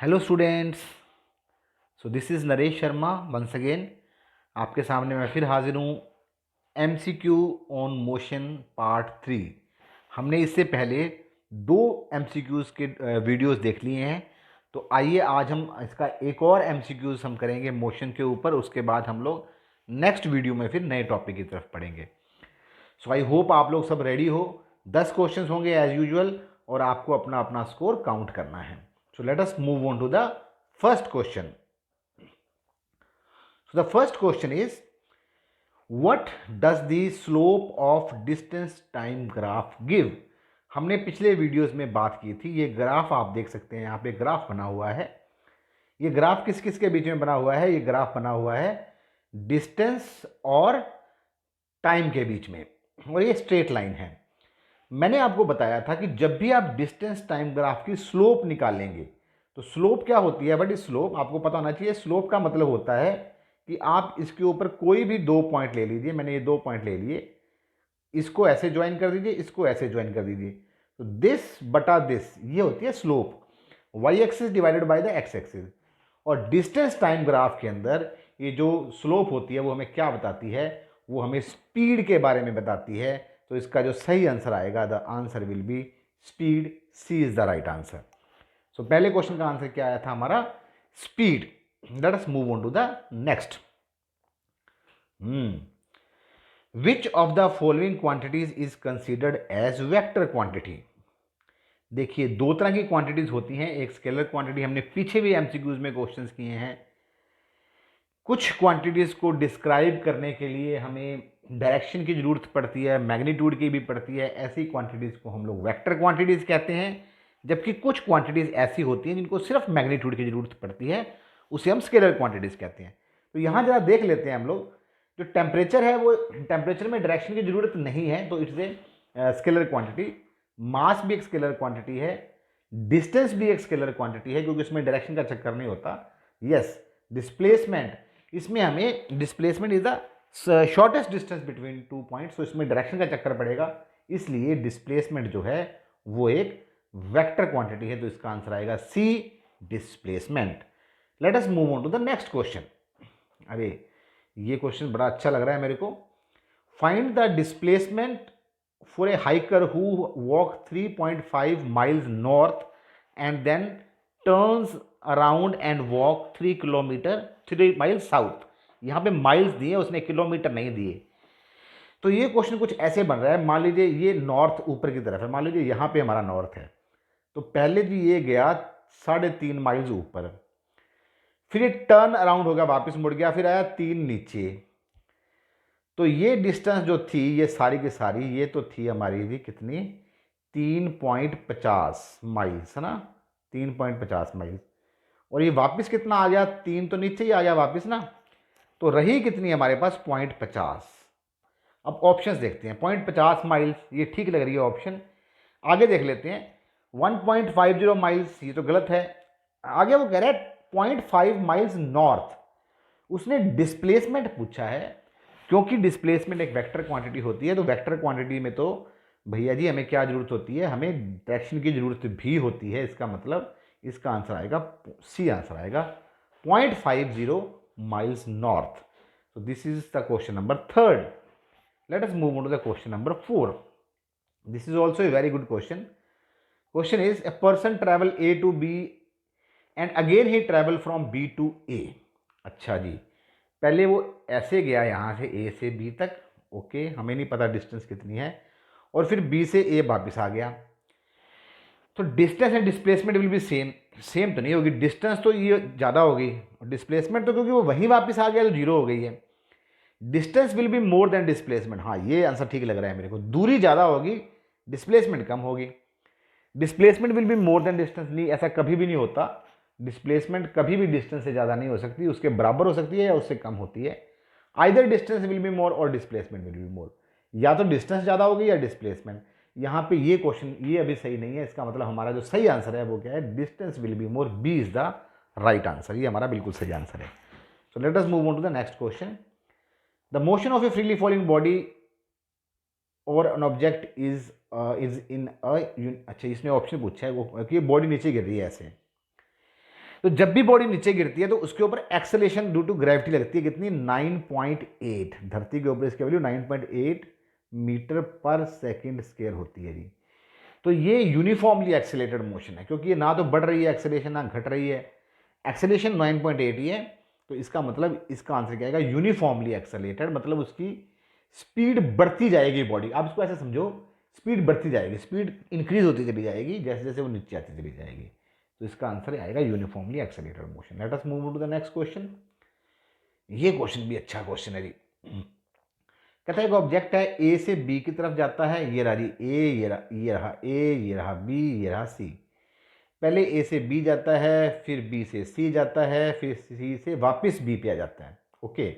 Hello students. This is Naresh Sharma once again. आपके सामने मैं फिर हाजिर हूँ। MCQ on motion part 3। हमने इससे पहले 2 MCQs के वीडियोस देख लिए हैं। तो आइए आज हम इसका एक और MCQs हम करेंगे मोशन के ऊपर। उसके बाद हम लोग नेक्स्ट वीडियो में फिर नए टॉपिक की तरफ पढ़ेंगे। आई होप आप लोग सब रेडी हो। 10 क्वेश्चंस होंगे एज यूजुअल और आपको अपना अपना स्कोर काउंट करना है। Let us move on to the first question. So the first question is, what does the slope of distance time graph give? हमने पिछले वीडियोस में बात की थी। ये ग्राफ आप देख सकते हैं, यहाँ पे ग्राफ बना हुआ है। ये ग्राफ किस किस के बीच में बना हुआ है? ये ग्राफ बना हुआ है डिस्टेंस और टाइम के बीच में, और ये स्ट्रेट लाइन है। मैंने आपको बताया था कि जब भी आप डिस्टेंस टाइम ग्राफ की स्लोप निकालेंगे तो स्लोप क्या होती है? बट स्लोप आपको पता होना चाहिए। स्लोप का मतलब होता है कि आप इसके ऊपर कोई भी 2 पॉइंट ले लीजिए। मैंने ये 2 पॉइंट ले लिए, इसको ऐसे ज्वाइन कर दीजिए, इसको ऐसे ज्वाइन कर दीजिए। तो दिस बटा दिस, ये होती है slope, Y axis divided by the X axis. और डिस्टेंस टाइम ग्राफ के अंदर ये जो स्लोप होती है वो हमें क्या बताती है? वो हमें स्पीड के बारे में बताती है। तो इसका जो सही आंसर आएगा, the answer will be speed. C is the right answer. पहले क्वेश्चन का आंसर क्या आया था हमारा? Speed. Let us move on to the next. Which of the following quantities is considered as vector quantity? देखिए, 2 तरह की क्वांटिटीज होती हैं। एक स्केलर क्वांटिटी, हमने पीछे भी एमसीक्यूज में क्वेश्चंस किए हैं। कुछ क्वांटिटीज को डिस्क्राइब करने के लिए हमें डायरेक्शन की जरूरत पड़ती है, मैग्नीट्यूड की भी पड़ती है। ऐसी क्वांटिटीज को हम लोग वेक्टर क्वांटिटीज कहते हैं। जबकि कुछ क्वांटिटीज ऐसी होती हैं जिनको सिर्फ मैग्नीट्यूड की जरूरत पड़ती है, उसे हम स्केलर क्वांटिटीज कहते हैं। तो यहां जरा देख लेते हैं हम लोग। जो टेम्परेचर है, वो टेम्परेचर में डायरेक्शन की जरूरत नहीं है, तो इट्स ए स्केलर क्वांटिटी। मास भी एक स्केलर क्वांटिटी है, डिस्टेंस भी एक स्केलर क्वांटिटी है, क्योंकि उसमें डायरेक्शन का चक्कर नहीं होता। यस, डिस्प्लेसमेंट, इसमें हमें displacement is the shortest distance between 2 points, तो इसमें डायरेक्शन का चक्कर पड़ेगा। इसलिए डिस्प्लेसमेंट जो है वो एक वेक्टर क्वांटिटी है। तो इसका आंसर आएगा C, displacement. Let us move on to the next question. अरे, ये क्वेश्चन बड़ा अच्छा लग रहा है मेरे को। Find the displacement for a hiker who walk 3.5 miles north and then turns around and walk 3 kilometre 3 miles south. यहां पे माइल्स दिए, उसने किलोमीटर नहीं दिए। तो ये क्वेश्चन कुछ ऐसे बन रहा है। मान लीजिए ये नॉर्थ ऊपर की तरफ है, मान लीजिए यहां पे हमारा नॉर्थ है। तो पहले जी ये गया 3.5 माइल्स ऊपर, फिर ये टर्न अराउंड हो गया, वापस मुड़ गया, फिर आया 3 नीचे। तो ये डिस्टेंस जो थी, ये सारी की सारी, ये तो थी हमारी जी कितनी? 3.50 माइल्स, है ना? 3.50 माइल्स। और ये वापस कितना आ गया? 3 तो नीचे ही आ गया वापस ना। तो रही कितनी हमारे पास? 0.50। अब ऑप्शंस देखते हैं। 0.50 माइल्स, ये ठीक लग रही है ऑप्शन। आगे देख लेते हैं। 1.50 माइल्स, ये तो गलत है। आगे वो कह रहा है 0.5 माइल्स नॉर्थ। उसने डिस्प्लेसमेंट पूछा है। क्योंकि डिस्प्लेसमेंट एक वेक्टर क्वांटिटी होती है, तो वेक्टर क्वांटिटी में तो भैया जी हमें क्या जरूरत होती है? हमें डायरेक्शन की जरूरत भी होती है। इसका मतलब इसका आंसर आएगा सी, आंसर आएगा 0.50 माइल्स नॉर्थ। तो this is the question number 3rd। Let us move on to the question number 4। This is also a very good question. Question is, a person travel A to B and again he travel from B to A. अच्छा जी, पहले वो ऐसे गया यहाँ से ए से B तक, ओके, हमें नहीं पता डिस्टेंस कितनी है, और फिर बी से ए वापस आ गया। तो distance and displacement will be same. Same तो नहीं होगी, डिस्टेंस तो ये ज़्यादा होगी, और डिस्प्लेसमेंट तो क्योंकि वो वहीं वापस आ गया तो 0 हो गई है। Distance will be more than displacement. हाँ, ये आंसर ठीक लग रहा है मेरे को। दूरी ज़्यादा होगी, डिस्प्लेसमेंट कम होगी। Displacement will be more than distance, नहीं, ऐसा कभी भी नहीं होता। डिस्प्लेसमेंट कभी भी डिस्टेंस से ज़्यादा नहीं हो सकती, उसके बराबर हो सकती है या उससे कम होती है। आइदर डिस्टेंस विल बी मोर और डिस्प्लेसमेंट विल बी मोर, या तो डिस्टेंस ज़्यादा होगी या डिस्प्लेसमेंट। यहाँ पे ये क्वेश्चन ये अभी सही नहीं है। इसका मतलब हमारा जो सही आंसर है वो क्या है? Distance will be more. B is the right answer. ये हमारा बिल्कुल सही आंसर है। So let us move on to the next question. The motion of a freely falling body और एन ऑब्जेक्ट इज इन अच्छा, इसने ऑप्शन पूछा है वो कि बॉडी नीचे गिर रही है ऐसे। तो जब भी बॉडी नीचे गिरती है तो उसके ऊपर एक्सेलेरेशन ड्यू टू ग्रेविटी लगती है कितनी, 9.8। धरती के ऊपर इसकी वैल्यू 9.8 मीटर पर सेकंड स्क्वायर होती है जी। तो ये यूनिफॉर्मली एक्सेलेटेड मोशन है, क्योंकि ये ना तो बढ़ रही है एक्सेलेरेशन ना घट रही है, एक्सेलेरेशन 9.8 ही है। तो इसका मतलब इसका आंसर क्या आएगा, यूनिफॉर्मली एक्सेलेटेड, मतलब उसकी स्पीड बढ़ती जाएगी बॉडी। आप इसको ऐसे समझो, स्पीड बढ़ती जाएगी, स्पीड इंक्रीज होती चली जाएगी जैसे जैसे वो नीचे आती चली जाएगी। तो इसका आंसर आएगा uniformly accelerated motion. Let us move to the next question. ये क्वेश्चन भी अच्छा क्वेश्चन है जी। कहता है एक ऑब्जेक्ट है, ए से बी की तरफ जाता है, ये रहा जी ए, ये रहा ए, ये रहा बी, ये रहा सी। पहले ए से बी जाता है, फिर बी से सी जाता है, फिर सी से वापस बी पे आ जाता है। Okay,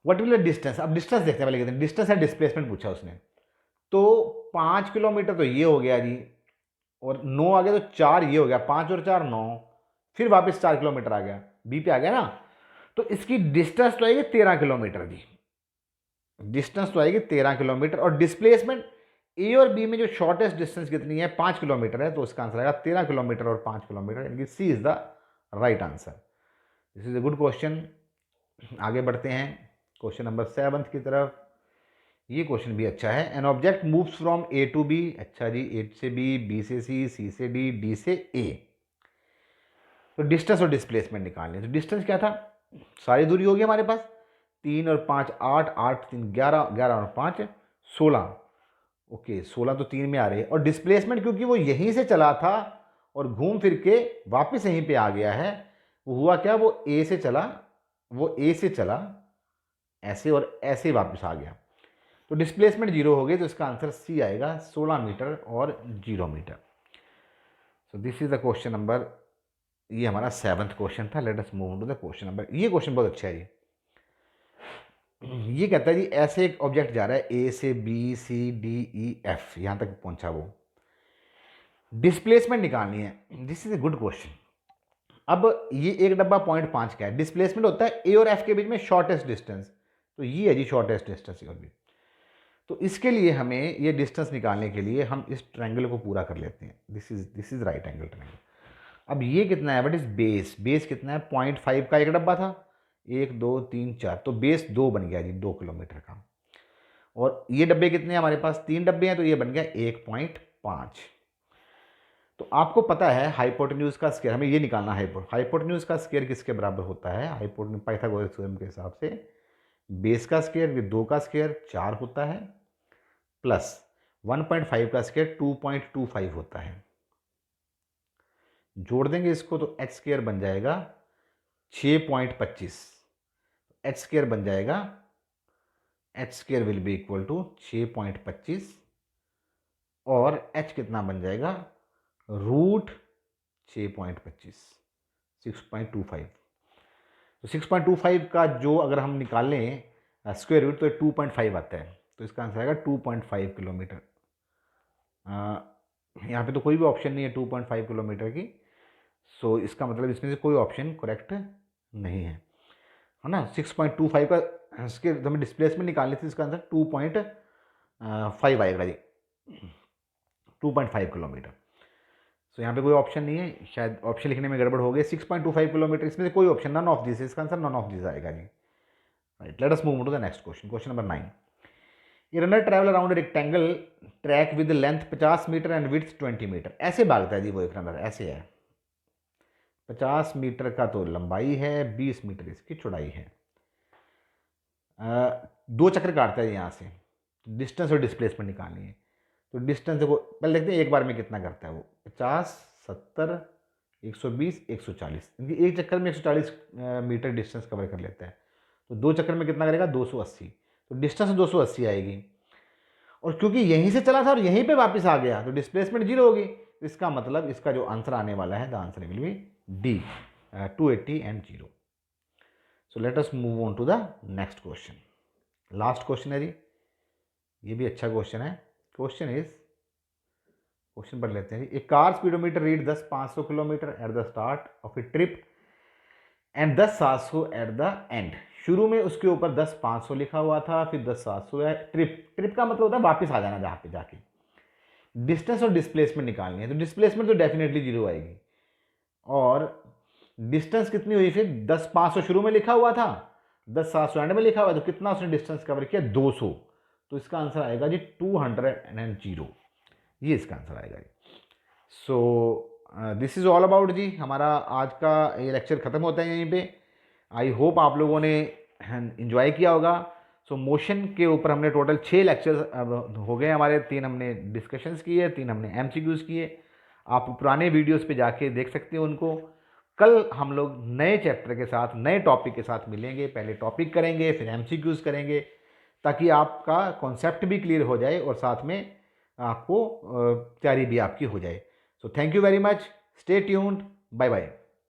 what will the distance. अब डिस्टेंस देखते हैं, पहले कहते हैं डिस्टेंस है, डिस्प्लेसमेंट पूछा उसने। तो 5 किलोमीटर तो ये हो गया जी, और 9 आ गया तो 4 ये हो गया, 5 और 4 9, फिर वापस 4 किलोमीटर आ गया, बी पे आ गया ना। तो इसकी डिस्टेंस तो आएगी 13 किलोमीटर जी, डिस्टेंस तो आएगी 13 किलोमीटर। और डिस्प्लेसमेंट ए और बी में जो शॉर्टेस्ट डिस्टेंस कितनी है, 5 किलोमीटर है। तो इसका आंसर आएगा 13 किलोमीटर और 5 किलोमीटर, यानी कि C is the right answer. This is a good question. आगे बढ़ते हैं क्वेश्चन नंबर 7 की तरफ। ये क्वेश्चन भी अच्छा है। An object moves from A to B, अच्छा जी, ए से बी से सी से डी से ए। तो डिस्टेंस और डिस्प्लेसमेंट निकालने। तो डिस्टेंस क्या था, सारी दूरी होगी हमारे पास, 3 और 5 8, 8 3 11, 11 और 5 16। ओके, 16 तो 3 में आ रही है। और डिस्प्लेसमेंट क्योंकि वो यहीं से चला था और घूम फिर के वापस यहीं पे आ गया है, वो हुआ क्या, वो ए से चला ऐसे और ऐसे वापस आ गया। तो डिस्प्लेसमेंट 0 हो गई, तो इसका आंसर सी आएगा, 16 मीटर और 0 metre. So this is the question number, ये हमारा 7th क्वेश्चन था। Let us move to the question number. ये क्वेश्चन बहुत अच्छा है ये कहता है जी ऐसे एक ऑब्जेक्ट जा रहा है ए से B C D E F, यहां तक पहुंचा वो, डिस्प्लेसमेंट निकालनी है। This is a good question. अब ये एक डब्बा 0.5 का है, डिस्प्लेसमेंट होता है ए और एफ के बीच में शॉर्टेस्ट डिस्टेंस, तो ये है जी शॉर्टेस्ट डिस्टेंस और भी। तो इसके लिए हमें ये डिस्टेंस निकालने के लिए हम इस ट्रायंगल को पूरा कर लेते हैं। This is right angle triangle. अब ये कितना है, व्हाट इज बेस, बेस कितना है, 0.5 का एक डब्बा था, 1 2 3 4, तो बेस 2 बन गया जी, 2 किलोमीटर का। और ये डब्बे कितने हैं हमारे पास, 3 डब्बे हैं, तो ये बन गया 1.5। तो आपको पता है हाइपोटेन्यूज का स्क्वायर, हमें ये निकालना है, हाइपोटेन्यूज का स्क्वायर किसके बराबर होता है, हाइपोटेन्यूज पाइथागोरस थ्योरम के हिसाब से बेस का स्क्वायर 2 का स्क्वायर 4 होता है, प्लस 1.5 का स्क्वायर 2.25 होता है। जोड़ देंगे इसको तो एच स्क्वायर बन जाएगा 6.25, एच स्क्वायर बन जाएगा, H square will be equal to 6.25, और एच कितना बन जाएगा, रूट 6.25, 6.25। तो 6.25 का जो अगर हम निकाल लें स्क्वायर रूट तो 2.5 आता है, तो इसका आंसर आएगा 2.5 किलोमीटर। यहाँ पे तो कोई भी ऑप्शन नहीं है 2.5 किलोमीटर की, सो इसका मतलब इसमें से कोई ऑप्शन करेक्ट नहीं है ना। 6.25 का इसके हमें डिस्प्लेसमेंट निकालनी थी, इसका आंसर 2.5 आएगा जी, 2.5 किलोमीटर। सो यहाँ पे कोई ऑप्शन नहीं है, शायद ऑप्शन लिखने में गड़बड़ हो गई। 6.25 किलोमीटर, इसमें से कोई ऑप्शन नन ऑफ दिस, इसका आंसर नन ऑफ दिस आएगा जी। Right, let us move to the next question, question number 9। A runner travel around rectangle track with length 50 metre and width 20 metre. ऐसे भागता है जी वो एक रनर, ऐसे है, 50 मीटर का तो लंबाई है, 20 मीटर इसकी चौड़ाई है। 2 चक्कर काटता है यहाँ से, डिस्टेंस और डिस्प्लेसमेंट निकालनी है। तो डिस्टेंस देखो पहले देखते हैं एक बार में कितना करता है वो, 50 70 120 140, एक चक्कर में 140 मीटर डिस्टेंस कवर कर लेता है। तो 2 चक्कर में कितना करेगा, 280, तो डिस्टेंस 280 आएगी। और क्योंकि यहीं से चला था और यहीं पे वापस आ गया, तो डिस्प्लेसमेंट 0 होगी। इसका मतलब इसका जो आंसर आने वाला है, the answer will be D, 280 and 0। So let us move on to the next question, last question है जी, ये भी अच्छा क्वेश्चन है। क्वेश्चन पढ़ लेते हैं जी। A car speedometer read 10 kilometre at the start of a trip and 10 at the end. शुरू में उसके ऊपर 10 लिखा हुआ था, फिर 10 है। ट्रिप का मतलब होता है वापस आ जाना जहाँ पे जाके। डिस्टेंस और डिस्प्लेसमेंट निकालनी है, तो डिस्प्लेसमेंट तो डेफिनेटली 0 आएगी, और डिस्टेंस कितनी हुई फिर 10,500 शुरू में लिखा हुआ था, 10,700 एंड में लिखा हुआ है, तो कितना उसने डिस्टेंस कवर किया 200। तो इसका आंसर आएगा जी 200। ये इसका आंसर आएगा जी। So this is all about जी, हमारा आज का ये लेक्चर ख़त्म होता है यहीं पे। आई होप आप लोगों ने इन्जॉय किया होगा। सो मोशन के ऊपर हमने टोटल 6 लेक्चर्स हो गए हमारे, 3 हमने डिस्कशंस किए, 3 हमने एमसीक्यूज़ किए। आप पुराने वीडियोस पे जाके देख सकते हो उनको। कल हम लोग नए चैप्टर के साथ, नए टॉपिक के साथ मिलेंगे। पहले टॉपिक करेंगे, फिर एमसीक्यूज़ करेंगे, ताकि आपका कॉन्सेप्ट भी क्लियर हो जाए और साथ में आपको तैयारी भी आपकी हो जाए। So thank you very much, stay tuned, bye bye.